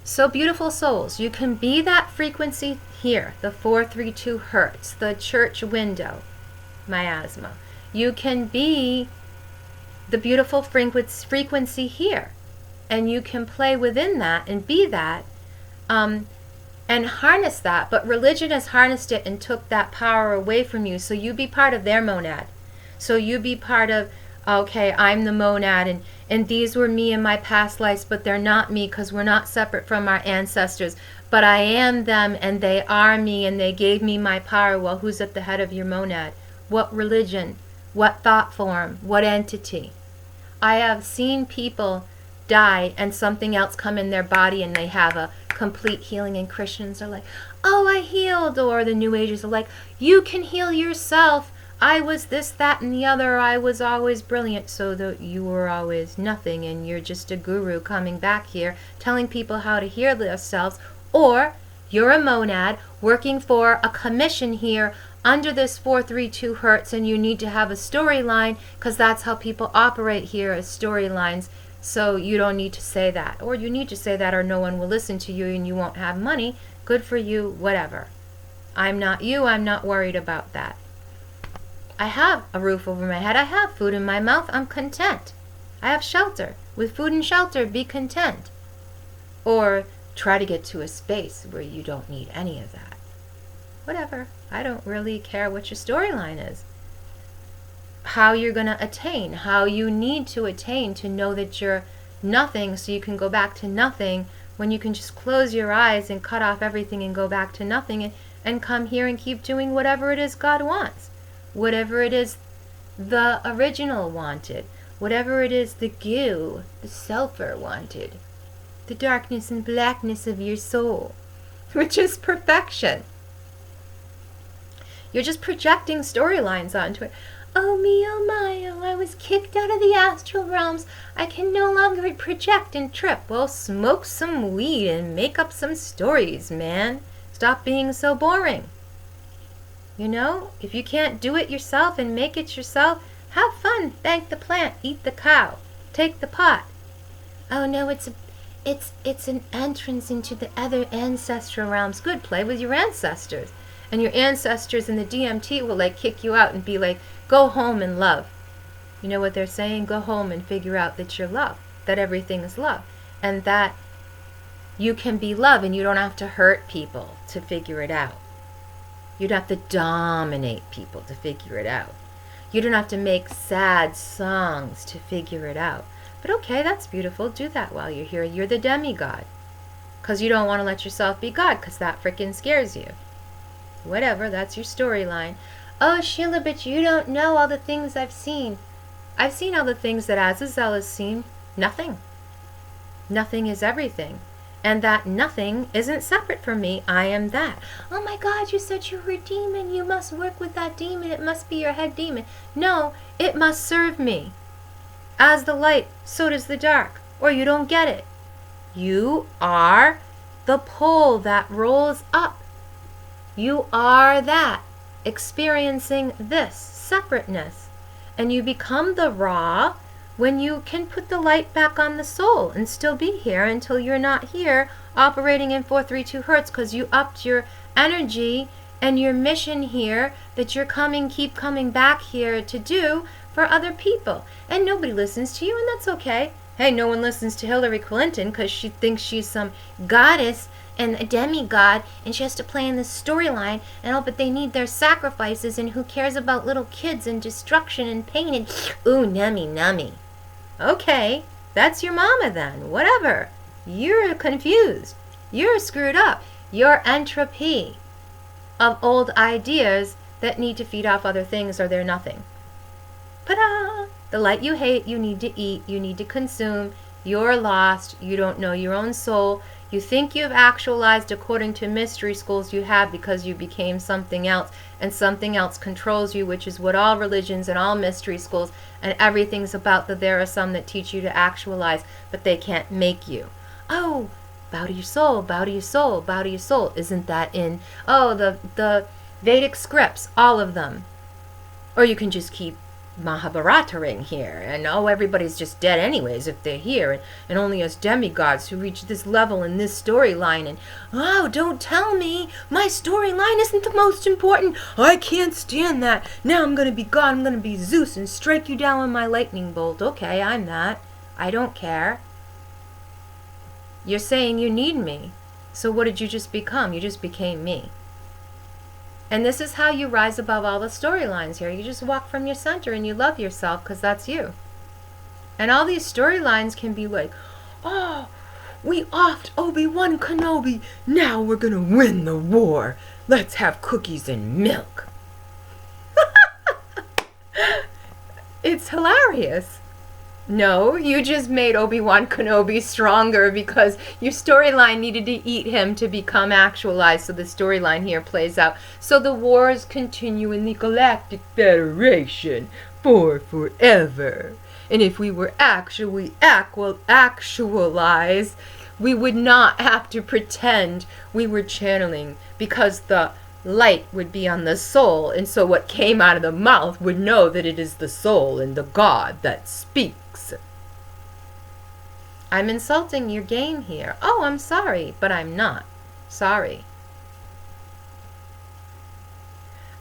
So beautiful souls, you can be that frequency here, the 432 hertz, the church window, miasma. You can be the beautiful frequency here, and you can play within that and be that, and harness that. But religion has harnessed it and took that power away from you, so you be part of their monad. So you be part of, okay, I'm the monad, and these were me in my past lives, but they're not me because we're not separate from our ancestors. But I am them, and they are me, and they gave me my power. Well, who's at the head of your monad? What religion? What thought form? What entity? I have seen people die and something else come in their body and they have a complete healing, and Christians are like, oh, I healed, or the New Agers are like, you can heal yourself. I was this, that, and the other. I was always brilliant. So that you were always nothing, and you're just a guru coming back here telling people how to heal themselves. Or you're a monad working for a commission here under this 432 hertz, and you need to have a storyline because that's how people operate here, as storylines. So you don't need to say that, or you need to say that, or no one will listen to you and you won't have money. Good for you, whatever. I'm not you. I'm not worried about that. I have a roof over my head. I have food in my mouth. I'm content. I have shelter. With food and shelter, be content. Or try to get to a space where you don't need any of that. Whatever. I don't really care what your storyline is. How you're going to attain, how you need to attain to know that you're nothing, so you can go back to nothing, when you can just close your eyes and cut off everything and go back to nothing, and come here and keep doing whatever it is God wants. Whatever it is the original wanted. Whatever it is the goo, the sulfur wanted. The darkness and blackness of your soul, which is perfection. You're just projecting storylines onto it. Oh me, oh my, oh, I was kicked out of the astral realms. I can no longer project and trip. Well, smoke some weed and make up some stories, man. Stop being so boring. You know, if you can't do it yourself and make it yourself, have fun. Thank the plant. Eat the cow. Take the pot. Oh no, it's an entrance into the other ancestral realms. Good, play with your ancestors. And your ancestors in the DMT will like kick you out and be like, go home and love. You know what they're saying? Go home and figure out that you're love, that everything is love, and that you can be love, and you don't have to hurt people to figure it out. You don't have to dominate people to figure it out. You don't have to make sad songs to figure it out. But okay, that's beautiful. Do that while you're here. You're the demigod. Because you don't want to let yourself be God, because that freaking scares you. Whatever, that's your storyline. Oh, Sheila, but you don't know all the things I've seen. I've seen all the things that Azazel has seen. Nothing. Nothing is everything. And that nothing isn't separate from me. I am that. Oh my God, you said you were a demon. You must work with that demon. It must be your head demon. No, it must serve me. As the light, so does the dark. Or you don't get it. You are the pole that rolls up. You are that, experiencing this separateness. And you become the raw when you can put the light back on the soul and still be here until you're not here operating in 432 hertz, because you upped your energy and your mission here that you're keep coming back here to do for other people. And nobody listens to you, and that's okay. Hey, no one listens to Hillary Clinton because she thinks she's some goddess and a demigod, and she has to play in this storyline, and oh, but they need their sacrifices, and who cares about little kids and destruction and pain and ooh, nummy nummy. Okay, that's your mama then. Whatever. You're confused. You're screwed up. You're entropy of old ideas that need to feed off other things, or they're nothing. Ta-da! The light you hate, you need to eat, you need to consume. You're lost. You don't know your own soul. You think you've actualized according to mystery schools. You have, because you became something else, and something else controls you, which is what all religions and all mystery schools and everything's about. That there are some that teach you to actualize, but they can't make you. Oh, bow to your soul, bow to your soul, bow to your soul. Isn't that in, oh, the Vedic scripts, all of them? Or you can just keep Mahabharata-ing here, and everybody's just dead anyways if they're here, and only us demigods who reach this level in this storyline, and don't tell me my storyline isn't the most important. I can't stand that. Now I'm gonna be God, I'm gonna be Zeus and strike you down with my lightning bolt. Okay, I'm that. I don't care. You're saying you need me. So what did you just become? You just became me. And this is how you rise above all the storylines here. You just walk from your center and you love yourself because that's you. And all these storylines can be like, oh, we offed Obi-Wan Kenobi. Now we're going to win the war. Let's have cookies and milk. It's hilarious. No, you just made Obi-Wan Kenobi stronger because your storyline needed to eat him to become actualized, so the storyline here plays out. So the wars continue in the Galactic Federation for forever. And if we were actually actualized, we would not have to pretend we were channeling, because the light would be on the soul, and so what came out of the mouth would know that it is the soul and the God that speaks. I'm insulting your game here. Oh, I'm sorry, but I'm not sorry.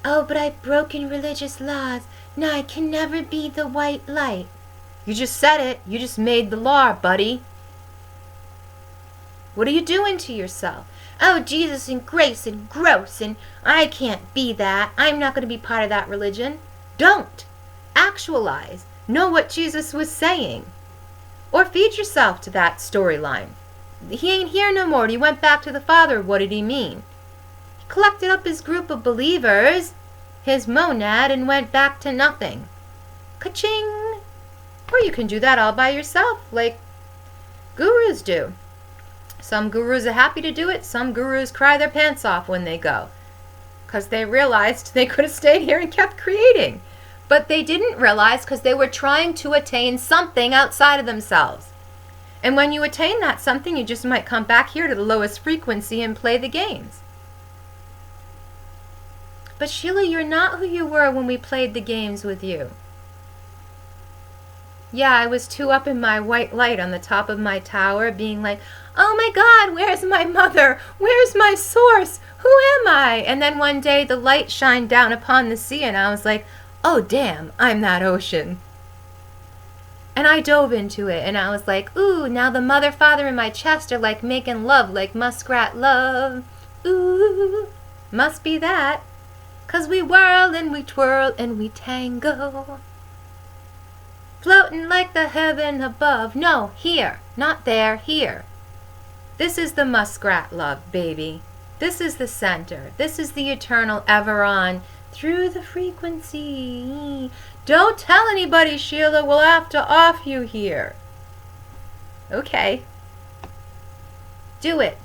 Oh, but I've broken religious laws. Now I can never be the white light. You just said it. You just made the law, buddy. What are you doing to yourself? Oh, Jesus and grace and gross, and I can't be that. I'm not going to be part of that religion. Don't. Actualize. Know what Jesus was saying. Or feed yourself to that storyline. He ain't here no more. He went back to the Father. What did he mean? He collected up his group of believers, his monad, and went back to nothing. Ka-ching! Or you can do that all by yourself, like gurus do. Some gurus are happy to do it. Some gurus cry their pants off when they go, because they realized they could have stayed here and kept creating. But they didn't realize, because they were trying to attain something outside of themselves. And when you attain that something, you just might come back here to the lowest frequency and play the games. But Sheila, you're not who you were when we played the games with you. Yeah, I was too up in my white light on the top of my tower, being like, oh my God, where's my mother? Where's my source? Who am I? And then one day the light shined down upon the sea, and I was like, oh damn, I'm that ocean. And I dove into it, and I was like, ooh, now the mother, father in my chest are like making love, like muskrat love. Ooh, must be that, 'cause we whirl and we twirl and we tango. Floating like the heaven above. No, here, not there, here. This is the muskrat love, baby. This is the center. This is the eternal ever on through the frequency. Don't tell anybody, Sheila. We'll have to off you here. Okay. Do it.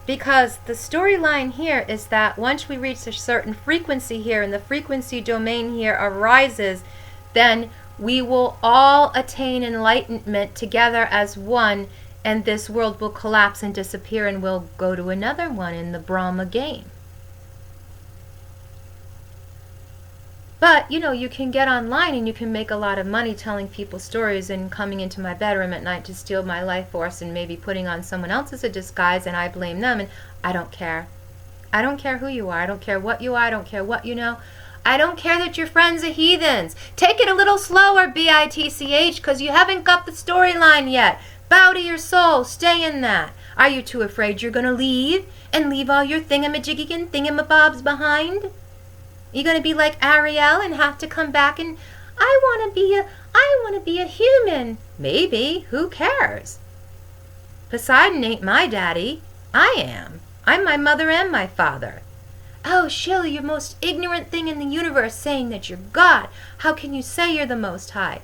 Because the storyline here is that once we reach a certain frequency here and the frequency domain here arises, then we will all attain enlightenment together as one, and this world will collapse and disappear, and we'll go to another one in the Brahma game. But, you know, you can get online and you can make a lot of money telling people stories and coming into my bedroom at night to steal my life force and maybe putting on someone else as a disguise, and I blame them, and I don't care. I don't care who you are. I don't care what you are. I don't care what you know. I don't care that your friends are heathens. Take it a little slower, BITCH, because you haven't got the storyline yet. Bow to your soul. Stay in that. Are you too afraid you're going to leave and leave all your thingamajiggigan thingamabobs behind? You going to be like Ariel and have to come back and, I want to be a human. Maybe. Who cares? Poseidon ain't my daddy. I am. I'm my mother and my father. Oh, Sheila, you're most ignorant thing in the universe, saying that you're God. How can you say you're the Most High?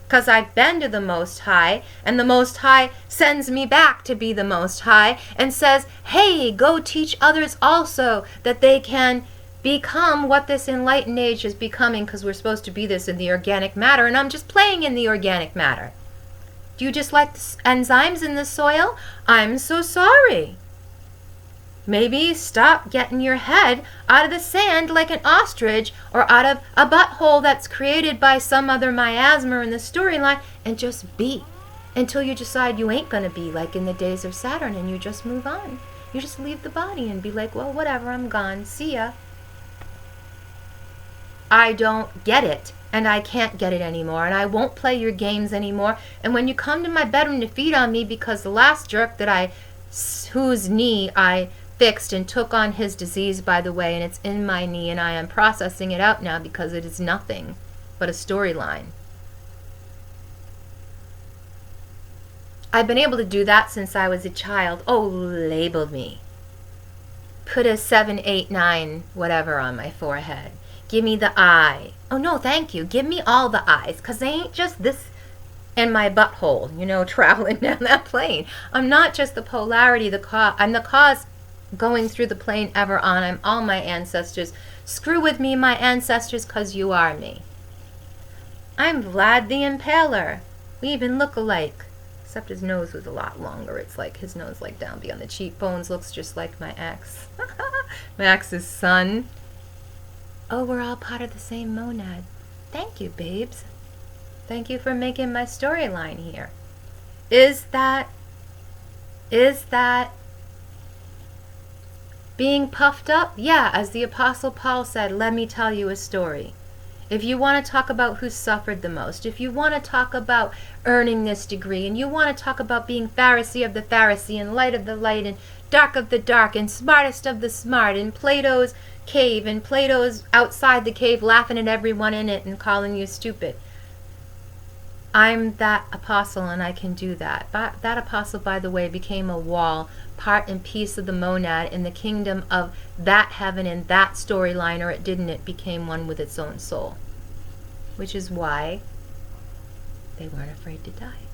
'Cause I've been to the Most High, and the Most High sends me back to be the Most High and says, hey, go teach others also that they can become what this enlightened age is becoming, because we're supposed to be this in the organic matter, and I'm just playing in the organic matter. Do you just like the enzymes in the soil? I'm so sorry. Maybe stop getting your head out of the sand like an ostrich or out of a butthole that's created by some other miasma in the storyline, and just be until you decide you ain't going to be, like in the days of Saturn, and you just move on. You just leave the body and be like, well, whatever, I'm gone. See ya. I don't get it, and I can't get it anymore, and I won't play your games anymore. And when you come to my bedroom to feed on me because the last jerk whose knee I fixed and took on his disease, by the way, and it's in my knee, and I am processing it out now because it is nothing but a storyline. I've been able to do that since I was a child. Oh, label me. Put a 7, 8, 9, whatever on my forehead. Give me the eye. Oh, no, thank you. Give me all the eyes, because they ain't just this and my butthole, traveling down that plane. I'm not just the polarity, I'm the cause going through the plane ever on. I'm all my ancestors. Screw with me, my ancestors, because you are me. I'm Vlad the Impaler. We even look alike. Except his nose was a lot longer. It's like his nose, like down beyond the cheekbones, looks just like my ex. My ex's son. Oh, we're all part of the same monad. Thank you, babes. Thank you for making my storyline here. Is that being puffed up? Yeah, as the Apostle Paul said, let me tell you a story. If you want to talk about who suffered the most, if you want to talk about earning this degree, and you want to talk about being Pharisee of the Pharisee, and light of the light, and dark of the dark, and smartest of the smart, and Plato's cave, and Plato's outside the cave laughing at everyone in it and calling you stupid. I'm that apostle, and I can do that. But that apostle, by the way, became a wall, part and piece of the monad in the kingdom of that heaven and that storyline, or it didn't. It became one with its own soul. Which is why they weren't afraid to die.